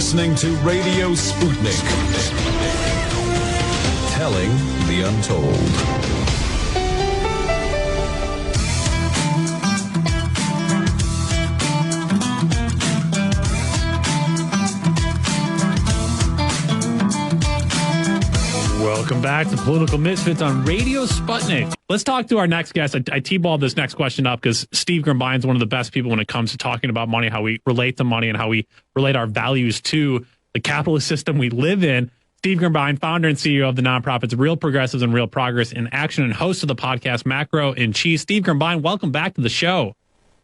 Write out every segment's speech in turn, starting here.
listening to Radio Sputnik. Telling the untold. Welcome back to Political Misfits on Radio Sputnik. Let's talk to our next guest. I T-balled this next question up because Steve Grumbine is one of the best people when it comes to talking about money, how we relate to money, and how we relate our values to the capitalist system we live in. Steve Grumbine, founder and CEO of the nonprofits Real Progressives and Real Progress in Action, and host of the podcast Macro and Cheese. Steve Grumbine, welcome back to the show.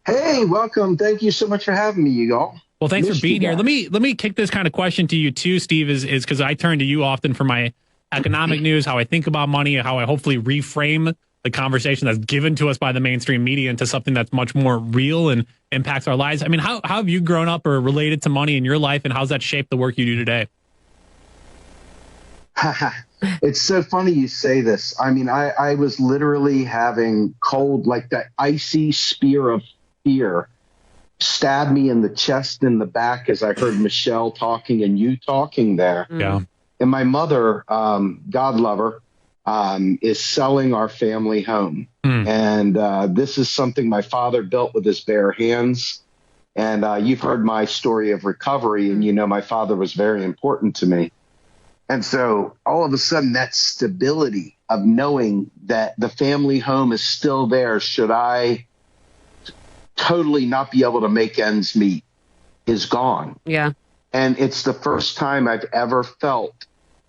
Hey, welcome. Thank you so much for having me, you all. Well, thanks for being here. Let me kick this kind of question to you too, Steve, is because I turn to you often for my economic news, how I think about money, how I hopefully reframe the conversation that's given to us by the mainstream media into something that's much more real and impacts our lives. I mean, how have you grown up or related to money in your life, and how's that shaped the work you do today? It's so funny you say this. I mean, I was literally having cold, like that icy spear of fear stabbed me in the chest and the back as I heard Michelle talking and you talking there. Yeah. And my mother, God love her, is selling our family home. And this is something my father built with his bare hands. And you've heard my story of recovery, and you know my father was very important to me. And so all of a sudden, that stability of knowing that the family home is still there should I totally not be able to make ends meet is gone. Yeah. And it's the first time I've ever felt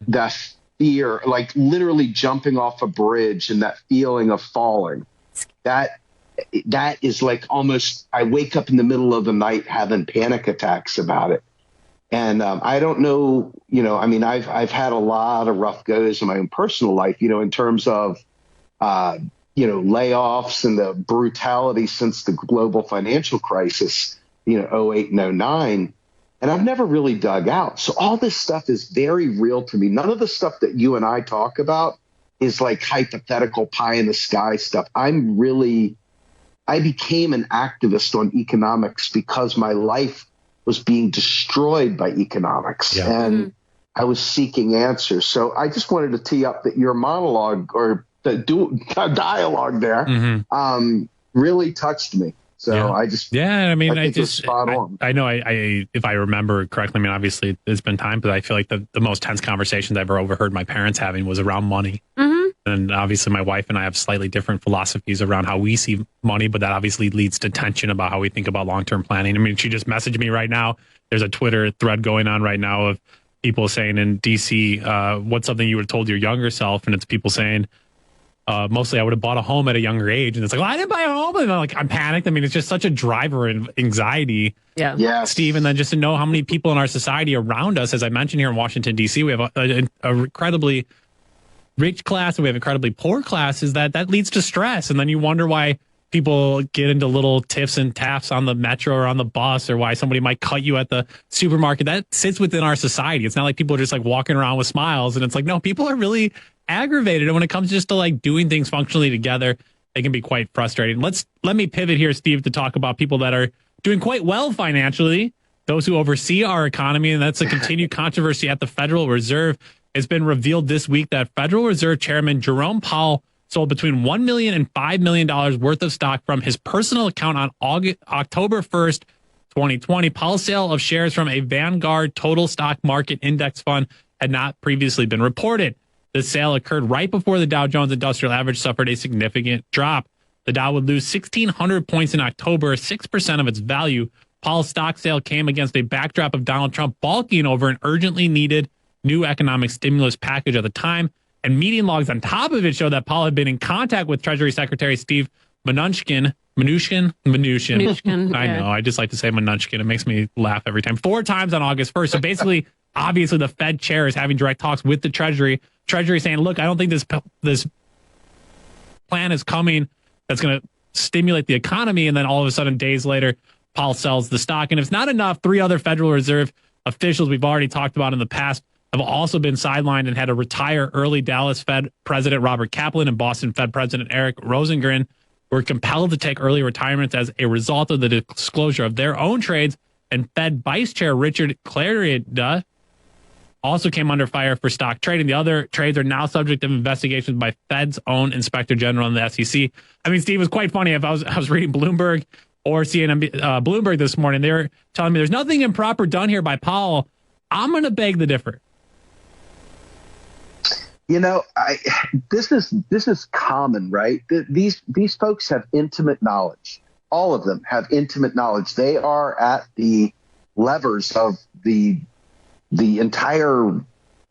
that fear, like literally jumping off a bridge and that feeling of falling. That is like almost, I wake up in the middle of the night having panic attacks about it. And I don't know, you know, I mean, I've had a lot of rough goes in my own personal life, you know, in terms of, you know, layoffs and the brutality since the global financial crisis, you know, 08 and 09. And I've never really dug out. So all this stuff is very real to me. None of the stuff that you and I talk about is like hypothetical pie in the sky stuff. I became an activist on economics because my life was being destroyed by economics. Yeah. And I was seeking answers. So I just wanted to tee up that your monologue or the dialogue there really touched me. So yeah. I just, yeah, I mean, I just, spot on. I know if I remember correctly, I mean, obviously it's been time, but I feel like the most tense conversations I've ever overheard my parents having was around money. And obviously my wife and I have slightly different philosophies around how we see money, but that obviously leads to tension about how we think about long-term planning. I mean, she just messaged me right now. There's a Twitter thread going on right now of people saying in DC, what's something you would have told your younger self? And it's people saying, mostly I would have bought a home at a younger age. And it's like, well, I didn't buy a home. And I'm panicked. I mean, it's just such a driver in anxiety. Yeah. Yes. Steve, and then just to know how many people in our society around us, as I mentioned here in Washington, D.C., we have a incredibly rich class and we have incredibly poor classes that leads to stress. And then you wonder why people get into little tiffs and taps on the metro or on the bus, or why somebody might cut you at the supermarket. That sits within our society. It's not like people are just like walking around with smiles. And it's like, no, people are really aggravated. And when it comes just to like doing things functionally together, they can be quite frustrating. Let me pivot here, Steve, to talk about people that are doing quite well financially, those who oversee our economy. And that's a continued controversy at the Federal Reserve. It's been revealed this week that Federal Reserve Chairman Jerome Powell sold between $1 million and $5 million worth of stock from his personal account on October 1st, 2020. Powell's sale of shares from a Vanguard Total Stock Market Index fund had not previously been reported. The sale occurred right before the Dow Jones Industrial Average suffered a significant drop. The Dow would lose 1,600 points in October, 6% of its value. Powell's stock sale came against a backdrop of Donald Trump balking over an urgently needed new economic stimulus package at the time. And meeting logs on top of it show that Powell had been in contact with Treasury Secretary Steve Mnuchin. I know. I just like to say Mnuchin. It makes me laugh every time. 4 times on August 1st. So basically, obviously, the Fed chair is having direct talks with the Treasury. Treasury saying, look, I don't think this plan is coming that's going to stimulate the economy. And then all of a sudden, days later, Powell sells the stock. And if it's not enough, 3 other Federal Reserve officials we've already talked about in the past have also been sidelined and had to retire early. Dallas Fed President Robert Kaplan and Boston Fed President Eric Rosengren were compelled to take early retirements as a result of the disclosure of their own trades And Fed Vice Chair Richard Clarida also came under fire for stock trading. The other trades are now subject to investigations by Fed's own Inspector General and the SEC. I mean, Steve, it was quite funny. If I was reading Bloomberg or CNN, Bloomberg this morning, they were telling me there's nothing improper done here by Powell. I'm going to beg to differ. You know, this is common, right? These folks have intimate knowledge. All of them have intimate knowledge. They are at the levers of the entire,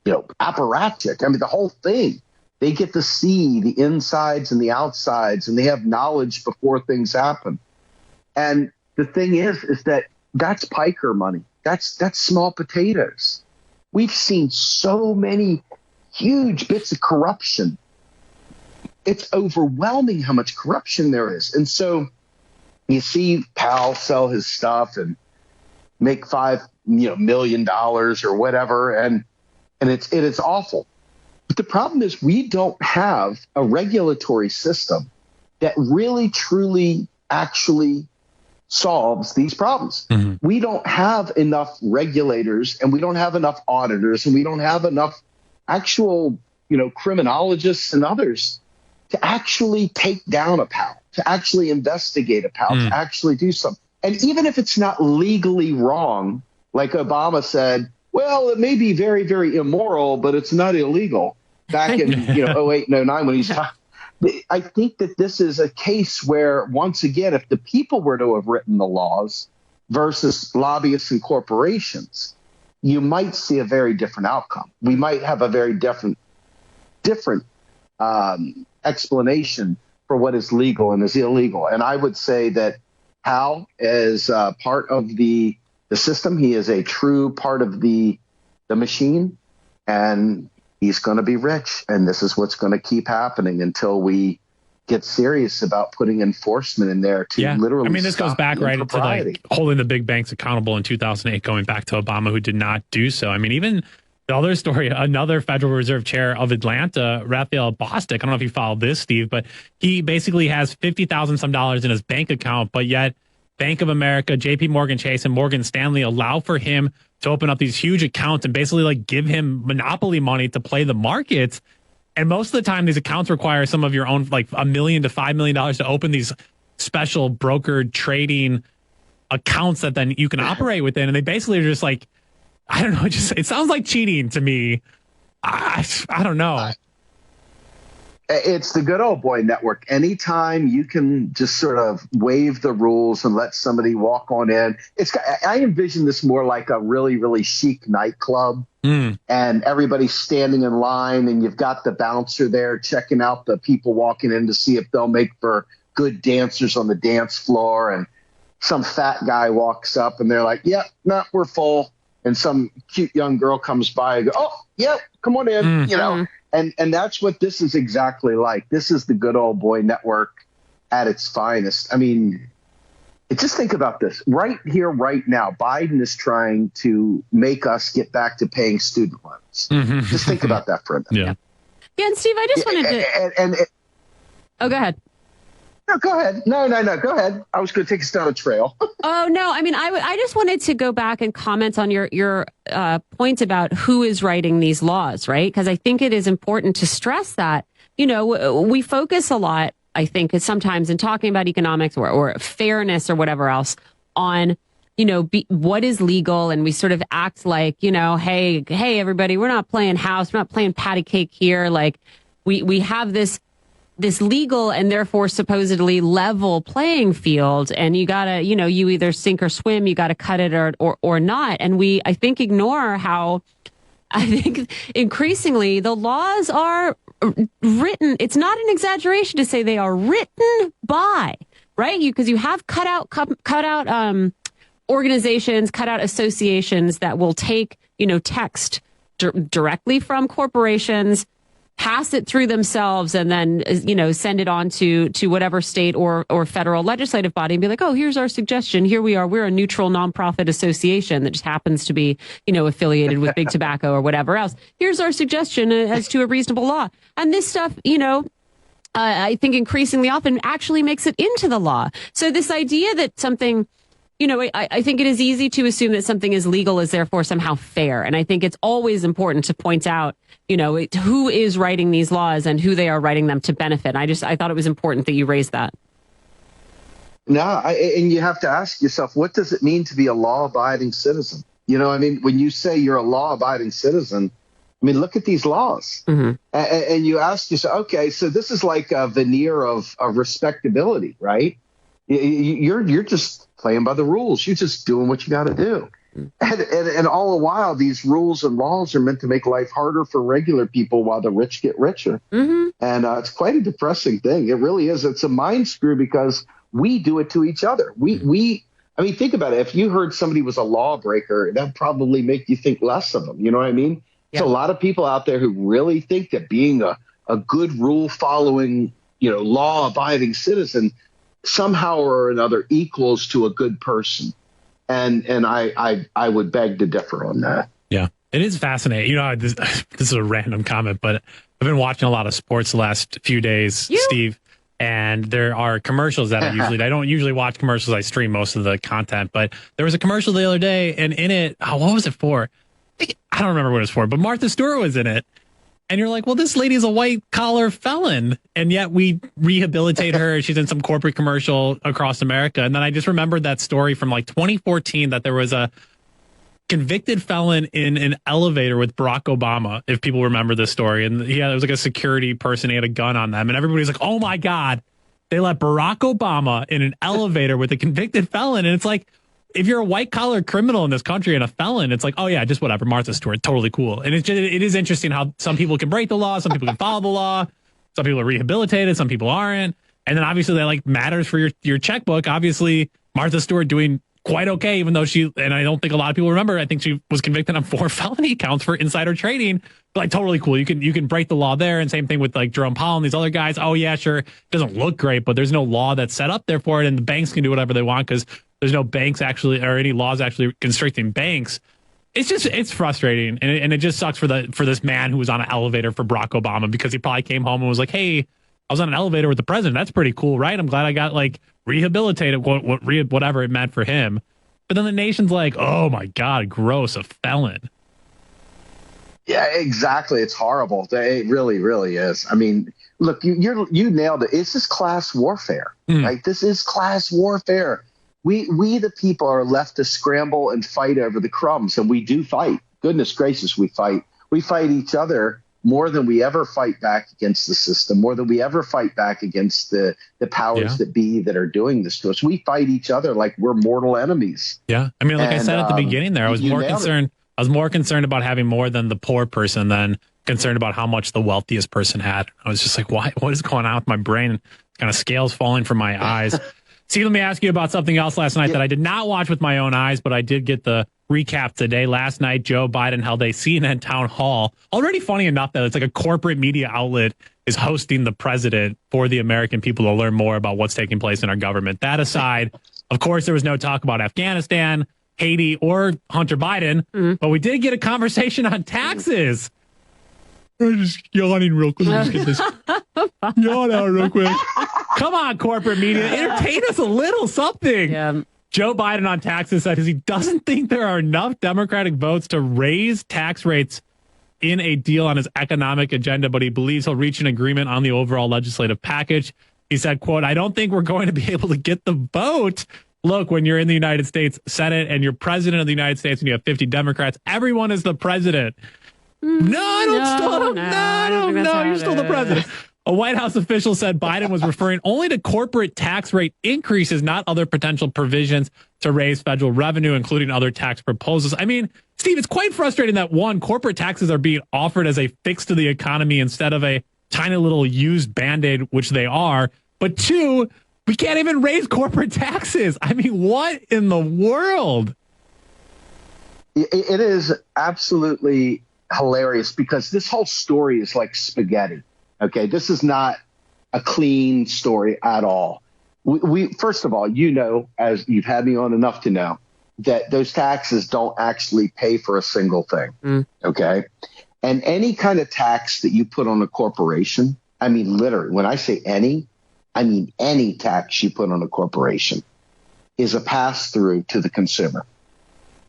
apparatchik. I mean, the whole thing. They get to see the insides and the outsides, and they have knowledge before things happen. And the thing is that that's piker money. That's small potatoes. We've seen so many huge bits of corruption. It's overwhelming how much corruption there is. And so you see Powell sell his stuff and make $5 million or whatever, and it's awful. But the problem is we don't have a regulatory system that really, truly, actually solves these problems. Mm-hmm. We don't have enough regulators, and we don't have enough auditors, and we don't have enough actual, criminologists and others to actually take down a Powell, to actually investigate a Powell, to actually do something. And even if it's not legally wrong, like Obama said, well, it may be very, very immoral, but it's not illegal back in 08 and 09 when he's talking. I think that this is a case where, once again, if the people were to have written the laws versus lobbyists and corporations, you might see a very different outcome. We might have a very different explanation for what is legal and is illegal. And I would say that Powell is part of the system. He is a true part of the machine, and he's going to be rich. And this is what's going to keep happening until we get serious about putting enforcement in there to literally. I mean, this goes back right into like holding the big banks accountable in 2008, going back to Obama, who did not do so. I mean, even the other story, another Federal Reserve Chair of Atlanta, Raphael Bostic. I don't know if you followed this, Steve, but he basically has $50,000 some dollars in his bank account, but yet Bank of America, JP Morgan Chase, and Morgan Stanley allow for him to open up these huge accounts and basically like give him monopoly money to play the markets. And most of the time, these accounts require some of your own, like $1 million to $5 million to open these special brokered trading accounts that then you can operate within. And they basically are just like, I don't know, it sounds like cheating to me. I don't know. It's the good old boy network. Anytime you can just sort of waive the rules and let somebody walk on in. I envision this more like a really, really chic nightclub, and everybody's standing in line, and you've got the bouncer there checking out the people walking in to see if they'll make for good dancers on the dance floor. And some fat guy walks up and they're like, yep, no, we're full. And some cute young girl comes by and go, oh, yep, come on in, And that's what this is exactly like. This is the good old boy network at its finest. I mean, just think about this. Right here, right now, Biden is trying to make us get back to paying student loans. Just think about that for a minute. Yeah, and Steve, I just wanted to... Oh, go ahead. No, go ahead. No, go ahead. I was going to take us down a trail. Oh, no. I mean, I just wanted to go back and comment on your point about who is writing these laws, right? Because I think it is important to stress that, we focus a lot, I think, sometimes in talking about economics or fairness or whatever else on, what is legal. And we sort of act like, hey, everybody, we're not playing house. We're not playing patty cake here. Like we have this legal and therefore supposedly level playing field, and you gotta, you either sink or swim, you gotta cut it or not. And we, I think, ignore how, I think increasingly the laws are written. It's not an exaggeration to say they are written by, right? Because you have cut out organizations, cut out associations that will take, text directly from corporations, pass it through themselves, and then, send it on to whatever state or federal legislative body and be like, oh, here's our suggestion. Here we are. We're a neutral nonprofit association that just happens to be, affiliated with big tobacco or whatever else. Here's our suggestion as to a reasonable law. And this stuff, I think increasingly often actually makes it into the law. So this idea that something I think it is easy to assume that something is legal is therefore somehow fair. And I think it's always important to point out, who is writing these laws and who they are writing them to benefit. I thought it was important that you raised that. No, and you have to ask yourself, what does it mean to be a law-abiding citizen? When you say you're a law-abiding citizen, look at these laws. Mm-hmm. And you ask yourself, okay, so this is like a veneer of respectability, right? You're just playing by the rules. You're just doing what you got to do. And all the while, these rules and laws are meant to make life harder for regular people while the rich get richer. Mm-hmm. And it's quite a depressing thing. It really is. It's a mind screw because we do it to each other. Think about it. If you heard somebody was a lawbreaker, that'd probably make you think less of them. You know what I mean? Yeah. There's a lot of people out there who really think that being a good rule-following, law-abiding citizen somehow or another equals to a good person. And I would beg to differ on that. Yeah, it is fascinating. This is a random comment, but I've been watching a lot of sports the last few days, Steve. And there are commercials that I don't usually watch commercials. I stream most of the content, but there was a commercial the other day, and in it, what was it for? I don't remember what it was for, but Martha Stewart was in it. And you're like, well, this lady is a white collar felon, and yet we rehabilitate her. She's in some corporate commercial across America. And then I just remembered that story from like 2014 that there was a convicted felon in an elevator with Barack Obama, if people remember this story. And there was like a security person, he had a gun on them, and everybody's like, oh my God, they let Barack Obama in an elevator with a convicted felon. And it's like, if you're a white collar criminal in this country and a felon, it's like, oh yeah, just whatever, Martha Stewart, totally cool. And it is interesting how some people can break the law, some people can follow the law, some people are rehabilitated, some people aren't. And then obviously that matters for your checkbook. Obviously, Martha Stewart doing quite okay, even though and I don't think a lot of people remember, I think she was convicted on 4 felony counts for insider trading. But totally cool. You can break the law there. And same thing with Jerome Powell and these other guys. Oh yeah, sure, it doesn't look great, but there's no law that's set up there for it, and the banks can do whatever they want because there's no banks actually, or any laws actually constricting banks. It's frustrating, and it just sucks for this man who was on an elevator for Barack Obama, because he probably came home and was like, hey, I was on an elevator with the president. That's pretty cool, right? I'm glad I got rehabilitated, whatever it meant for him. But then the nation's like, oh my God, gross, a felon. Yeah, exactly. It's horrible. It really, really is. Look, you nailed it. It's just class warfare, right? This is class warfare. We the people are left to scramble and fight over the crumbs, and we do fight. Goodness gracious, we fight. We fight each other more than we ever fight back against the system, more than we ever fight back against the powers that be that are doing this to us. We fight each other like we're mortal enemies. Yeah. I said at the beginning there, I was more concerned. I was more concerned about having more than the poor person than concerned about how much the wealthiest person had. I was just like, what is going on with my brain? Kind of scales falling from my eyes. See, let me ask you about something else last night that I did not watch with my own eyes, but I did get the recap today. Last night, Joe Biden held a CNN town hall. Already funny enough that it's like a corporate media outlet is hosting the president for the American people to learn more about what's taking place in our government. That aside, of course, there was no talk about Afghanistan, Haiti, or Hunter Biden, but we did get a conversation on taxes. I'm just yawning real quick. Just get this yawn out real quick. Come on, corporate media. Entertain us a little something. Yeah. Joe Biden on taxes said he doesn't think there are enough Democratic votes to raise tax rates in a deal on his economic agenda, but he believes he'll reach an agreement on the overall legislative package. He said, quote, I don't think we're going to be able to get the vote. Look, when you're in the United States Senate and you're president of the United States and you have 50 Democrats, everyone is the president. No, I don't know. You're still the president. A White House official said Biden was referring only to corporate tax rate increases, not other potential provisions to raise federal revenue, including other tax proposals. Steve, it's quite frustrating that, one, corporate taxes are being offered as a fix to the economy instead of a tiny little used Band-Aid, which they are. But two, we can't even raise corporate taxes. What in the world? It is absolutely hilarious because this whole story is like spaghetti. Okay, this is not a clean story at all. We first of all, as you've had me on enough to know, that those taxes don't actually pay for a single thing. Okay, and any kind of tax that you put on a corporation, literally, when I say any, I mean any tax you put on a corporation, is a pass-through to the consumer.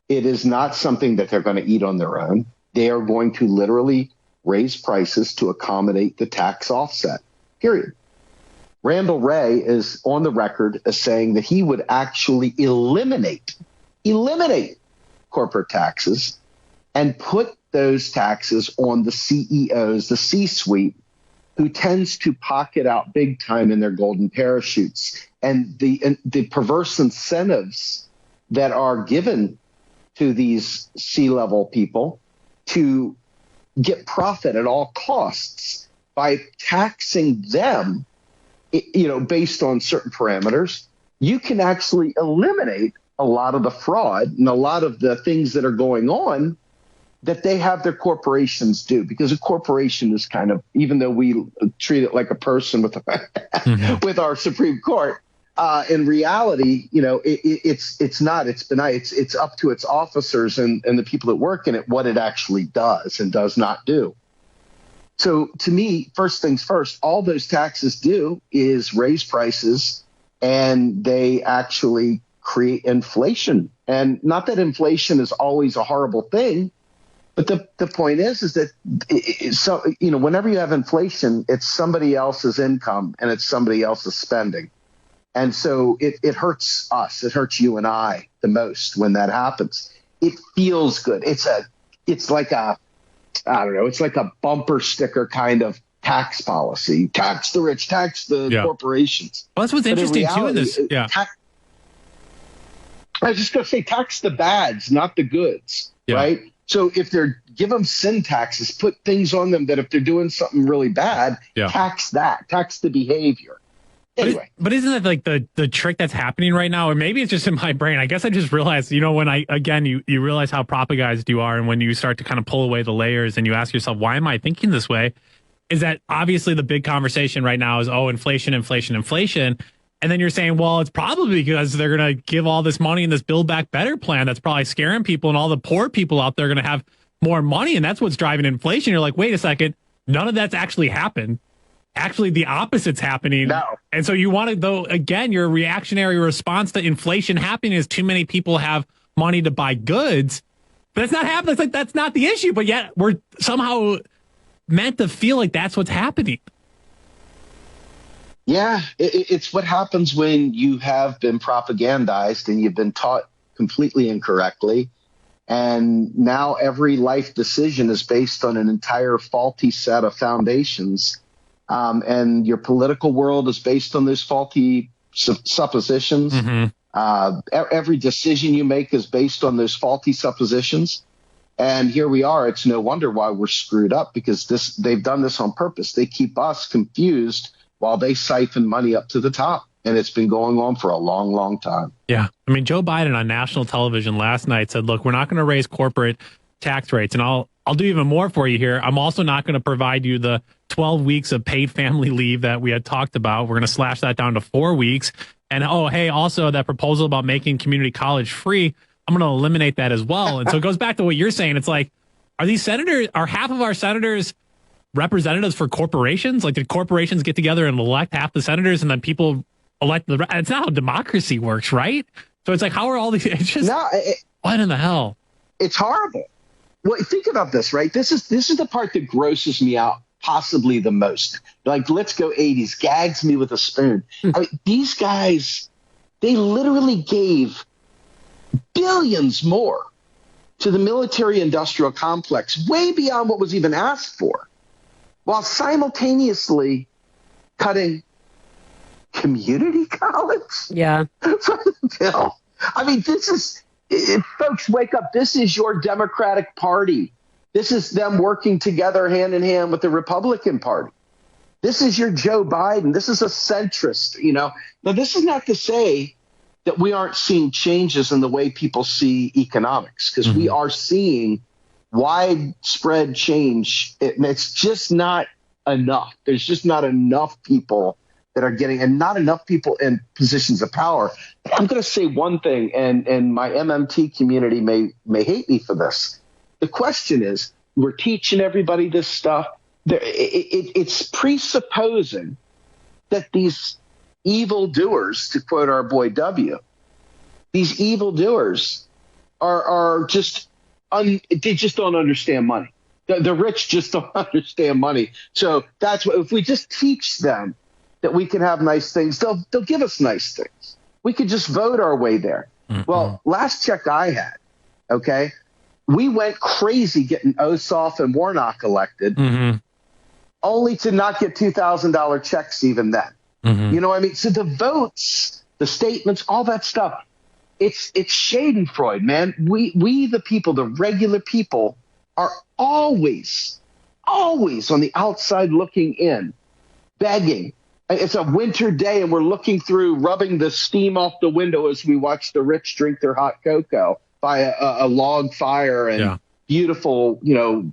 It is not something that they're going to eat on their own. They are going to literally raise prices to accommodate the tax offset, period. Randall Wray is on the record as saying that he would actually eliminate corporate taxes and put those taxes on the CEOs, the C-suite, who tends to pocket out big time in their golden parachutes. And the perverse incentives that are given to these C-level people to get profit at all costs by taxing them, based on certain parameters, you can actually eliminate a lot of the fraud and a lot of the things that are going on that they have their corporations do. Because a corporation is kind of, even though we treat it like a person with with our Supreme Court, in reality, it's not. It's benign. It's up to its officers and the people that work in it what it actually does and does not do. So to me, first things first, all those taxes do is raise prices, and they actually create inflation. And not that inflation is always a horrible thing, but the point is that whenever you have inflation, it's somebody else's income and it's somebody else's spending. And so it hurts us. It hurts you and I the most when that happens. It feels good. It's like a bumper sticker kind of tax policy. Tax the rich, tax the corporations. Well, that's what's interesting too in this. Yeah. I was just going to say, tax the bads, not the goods, right? So if give them sin taxes, put things on them that if they're doing something really bad, tax the behavior. Anyway. But isn't that like the trick that's happening right now? Or maybe it's just in my brain. I guess I just realized, when you realize how propagandized you are, and when you start to kind of pull away the layers and you ask yourself, why am I thinking this way? Is that obviously the big conversation right now is, inflation. And then you're saying, well, it's probably because they're going to give all this money in this Build Back Better plan that's probably scaring people, and all the poor people out there are going to have more money. And that's what's driving inflation. You're like, wait a second, none of that's actually happened. Actually, the opposite's happening. No. And so you want to, though, again, your reactionary response to inflation happening is too many people have money to buy goods. But it's not happening. It's like that's not the issue. But yet we're somehow meant to feel like that's what's happening. Yeah, it's what happens when you have been propagandized and you've been taught completely incorrectly. And now every life decision is based on an entire faulty set of foundations. And your political world is based on those faulty suppositions. Mm-hmm. Every decision you make is based on those faulty suppositions. And here we are. It's no wonder why we're screwed up, because they've done this on purpose. They keep us confused while they siphon money up to the top. And it's been going on for a long, long time. Yeah. I mean, Joe Biden on national television last night said, look, we're not going to raise corporate tax rates. And I'll do even more for you here. I'm also not going to provide you the 12 weeks of paid family leave that we had talked about. We're going to slash that down to 4 weeks. And, also that proposal about making community college free, I'm going to eliminate that as well. And so it goes back to what you're saying. It's like, are half of our senators representatives for corporations? Like, did corporations get together and elect half the senators and then people elect the rest? It's not how democracy works, right? So it's like, how are all these? It's just, what in the hell? It's horrible. Well, think about this, right? This is the part that grosses me out possibly the most. Like, let's go 80s, gags me with a spoon. I mean, these guys, they literally gave billions more to the military industrial complex, way beyond what was even asked for, while simultaneously cutting community college. Yeah. Bill. I mean, folks, wake up. This is your Democratic Party. This is them working together hand in hand with the Republican Party. This is your Joe Biden. This is a centrist, Now, this is not to say that we aren't seeing changes in the way people see economics, because we are seeing widespread change. It's just not enough. There's just not enough people that are getting, and not enough people in positions of power. I'm going to say one thing, and my MMT community may hate me for this. The question is, we're teaching everybody this stuff. It's presupposing that these evildoers, to quote our boy W, These evildoers are just, they just don't understand money. The rich just don't understand money. So that's what, if we just teach them that we can have nice things, they'll give us nice things. We could just vote our way there. Mm-hmm. Well, last check I had, okay, we went crazy getting Ossoff and Warnock elected, mm-hmm. only to not get $2,000 checks even then. Mm-hmm. You know what I mean? So the votes, the statements, all that stuff, it's schadenfreude, man. We the people, the regular people, are always on the outside looking in, begging. It's a winter day and we're looking through, rubbing the steam off the window as we watch the rich drink their hot cocoa by a log fire and beautiful,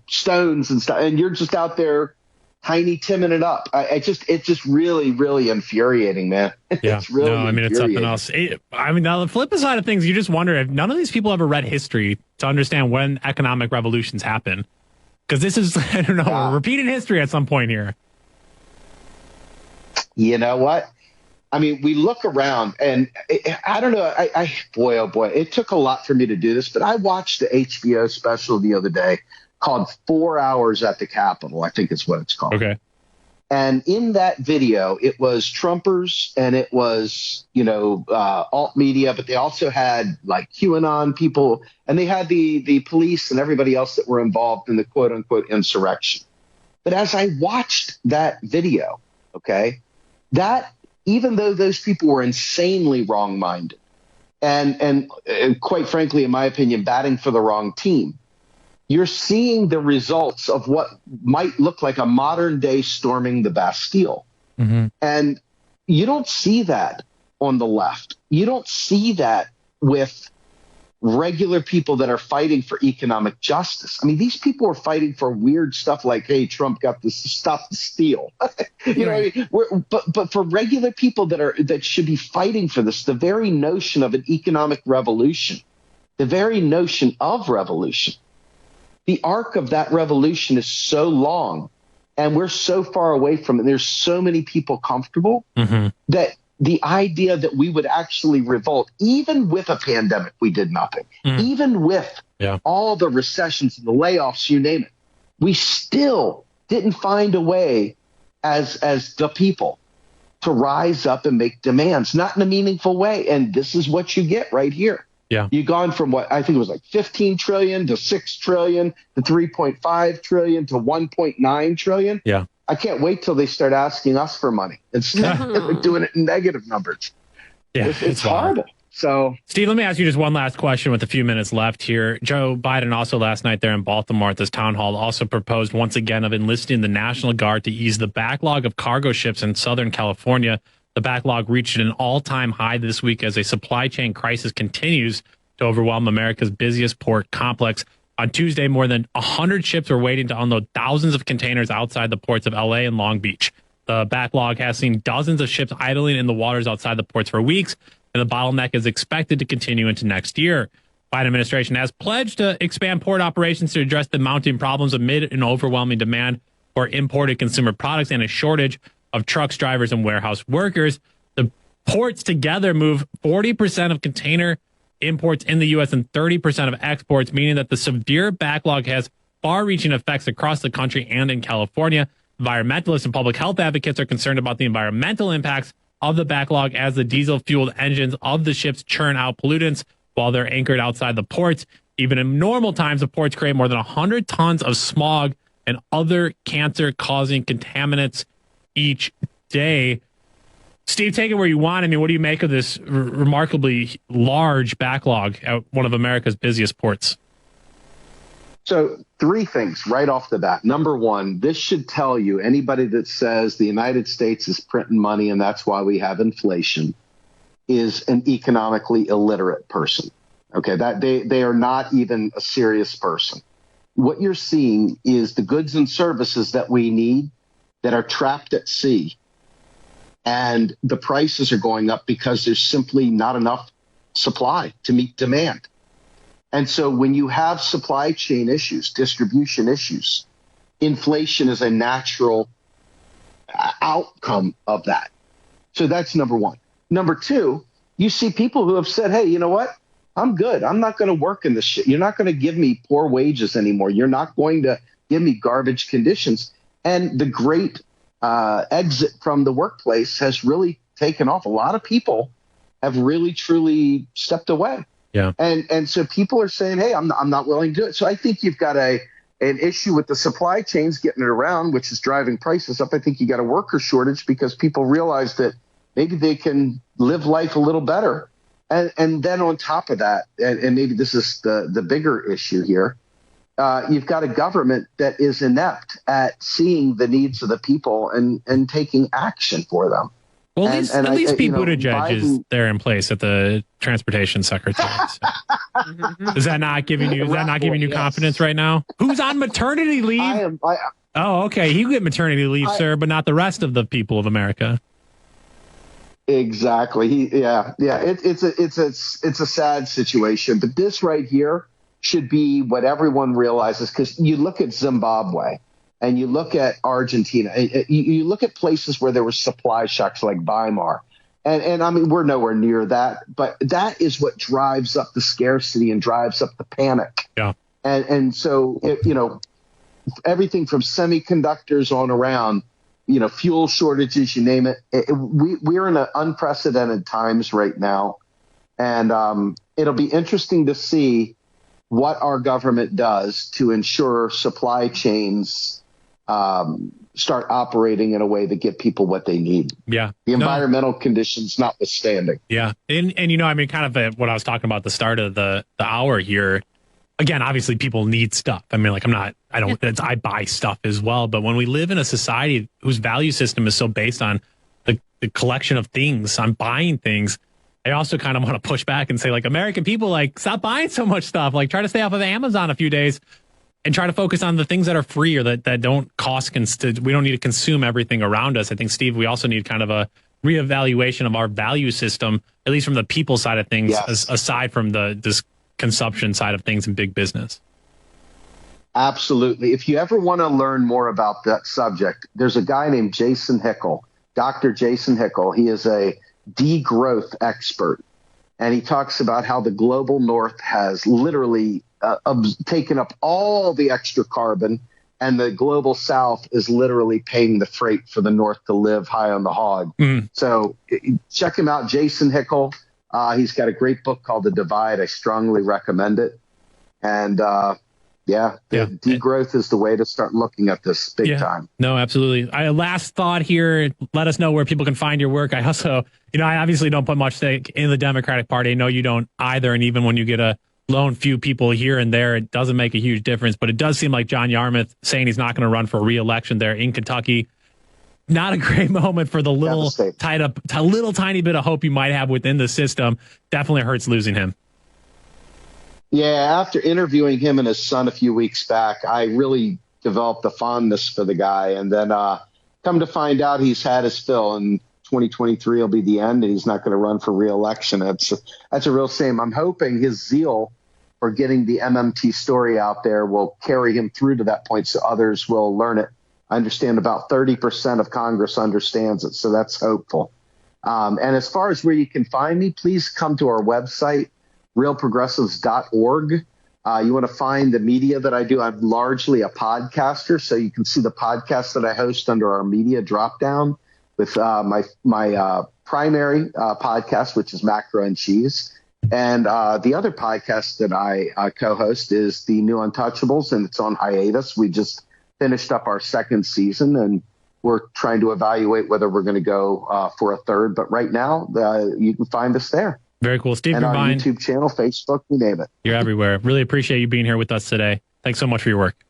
stones and stuff. And you're just out there tiny timming it up. It's just really, really infuriating, man. Yeah. It's really it's something else. Now the flip side of things, you just wonder if none of these people ever read history to understand when economic revolutions happen. Because this is, I don't know, we're repeating history at some point here. You know what? I mean, we look around and I don't know. Boy, oh boy, it took a lot for me to do this, but I watched the HBO special the other day called 4 Hours at the Capitol, I think is what it's called. Okay. And in that video, it was Trumpers and it was, alt media, but they also had like QAnon people and they had the police and everybody else that were involved in the quote unquote insurrection. But as I watched that video, okay, that even though those people were insanely wrong-minded and quite frankly, in my opinion, batting for the wrong team, you're seeing the results of what might look like a modern day storming the Bastille. Mm-hmm. And you don't see that on the left. You don't see that with regular people that are fighting for economic justice. I mean, these people are fighting for weird stuff like, hey, Trump got to stop the steal. You know what I mean? But for regular people that should be fighting for this, the very notion of an economic revolution, the very notion of revolution, the arc of that revolution is so long and we're so far away from it. There's so many people comfortable mm-hmm. that the idea that we would actually revolt, even with a pandemic, we did nothing, mm-hmm. even with all the recessions and the layoffs, you name it, we still didn't find a way as the people to rise up and make demands, not in a meaningful way. And this is what you get right here. Yeah. You've gone from what I think it was like 15 trillion to 6 trillion to 3.5 trillion to 1.9 trillion. Yeah. I can't wait till they start asking us for money instead of doing it in negative numbers. Yeah, it's horrible. So, Steve, let me ask you just one last question with a few minutes left here. Joe Biden also last night there in Baltimore at this town hall also proposed once again of enlisting the National Guard to ease the backlog of cargo ships in Southern California. The backlog reached an all-time high this week as a supply chain crisis continues to overwhelm America's busiest port complex. On Tuesday, more than 100 ships were waiting to unload thousands of containers outside the ports of LA and Long Beach. The backlog has seen dozens of ships idling in the waters outside the ports for weeks, and the bottleneck is expected to continue into next year. Biden administration has pledged to expand port operations to address the mounting problems amid an overwhelming demand for imported consumer products and a shortage of trucks, drivers, and warehouse workers. The ports together move 40% of container imports in the U.S. and 30% of exports, meaning that the severe backlog has far-reaching effects across the country and in California. Environmentalists and public health advocates are concerned about the environmental impacts of the backlog as the diesel-fueled engines of the ships churn out pollutants while they're anchored outside the ports. Even in normal times, the ports create more than 100 tons of smog and other cancer-causing contaminants each day. Steve, take it where you want. I mean, what do you make of this remarkably large backlog at one of America's busiest ports? So 3 things right off the bat. Number one, this should tell you anybody that says the United States is printing money and that's why we have inflation is an economically illiterate person. Okay, that they are not even a serious person. What you're seeing is the goods and services that we need that are trapped at sea. And the prices are going up because there's simply not enough supply to meet demand. And so when you have supply chain issues, distribution issues, inflation is a natural outcome of that. So that's number one. Number two, you see people who have said, hey, you know what? I'm good. I'm not going to work in this shit. You're not going to give me poor wages anymore. You're not going to give me garbage conditions. And the great exit from the workplace has really taken off. A lot of people have really, truly stepped away. Yeah. And so people are saying, hey, I'm not willing to do it. So I think you've got an issue with the supply chains getting it around, which is driving prices up. I think you got a worker shortage because people realize that maybe they can live life a little better. And then on top of that, and maybe this is the bigger issue here, you've got a government that is inept at seeing the needs of the people and taking action for them. Well, at least Pete Buttigieg is there in place at the transportation secretary. So. Is that not giving you confidence right now? Who's on maternity leave? Oh, okay. You get maternity leave, sir, but not the rest of the people of America. Exactly. It's a sad situation, but this right here should be what everyone realizes, because you look at Zimbabwe and you look at Argentina, you look at places where there were supply shocks like Weimar, and I mean, we're nowhere near that, but that is what drives up the scarcity and drives up the panic. Yeah. And so, everything from semiconductors on around, fuel shortages, you name it. We're in unprecedented times right now. And it'll be interesting to see what our government does to ensure supply chains start operating in a way that get people what they need. Yeah. The environmental conditions notwithstanding. Yeah. And kind of what I was talking about at the start of the hour here. Again, obviously people need stuff. I mean, like I buy stuff as well. But when we live in a society whose value system is so based on the collection of things, on buying things, I also kind of want to push back and say, like, American people, like, stop buying so much stuff. Like, try to stay off of Amazon a few days and try to focus on the things that are free or that don't cost. We don't need to consume everything around us. I think, Steve, we also need kind of a reevaluation of our value system, at least from the people side of things, aside from this consumption side of things in big business. Absolutely. If you ever want to learn more about that subject, there's a guy named Jason Hickel, Dr. Jason Hickel. He is a degrowth expert, and he talks about how the global north has literally taken up all the extra carbon, and the global south is literally paying the freight for the north to live high on the hog. So check him out, Jason Hickel. He's got a great book called The Divide. I strongly recommend it. And degrowth is the way to start looking at this big time. No, absolutely. Last thought here. Let us know where people can find your work. I also, I obviously don't put much stake in the Democratic Party. I know you don't either. And even when you get a lone few people here and there, it doesn't make a huge difference. But it does seem like John Yarmouth saying he's not going to run for re-election there in Kentucky. Not a great moment for the little tiny bit of hope you might have within the system. Definitely hurts losing him. Yeah, after interviewing him and his son a few weeks back, I really developed a fondness for the guy. And then come to find out he's had his fill, and 2023 will be the end, and he's not going to run for re-election. That's a real shame. I'm hoping his zeal for getting the MMT story out there will carry him through to that point so others will learn it. I understand about 30% of Congress understands it, so that's hopeful. And as far as where you can find me, please come to our website, realprogressives.org. You want to find the media that I do. I'm largely a podcaster, so you can see the podcast that I host under our media dropdown with my primary podcast, which is Macro and Cheese. And the other podcast that I co-host is the New Untouchables, and it's on hiatus. We just finished up our second season, and we're trying to evaluate whether we're going to go for a third. But right now, you can find us there. Very cool. Steve and Grumbine. Our YouTube channel, Facebook, you name it. You're everywhere. Really appreciate you being here with us today. Thanks so much for your work.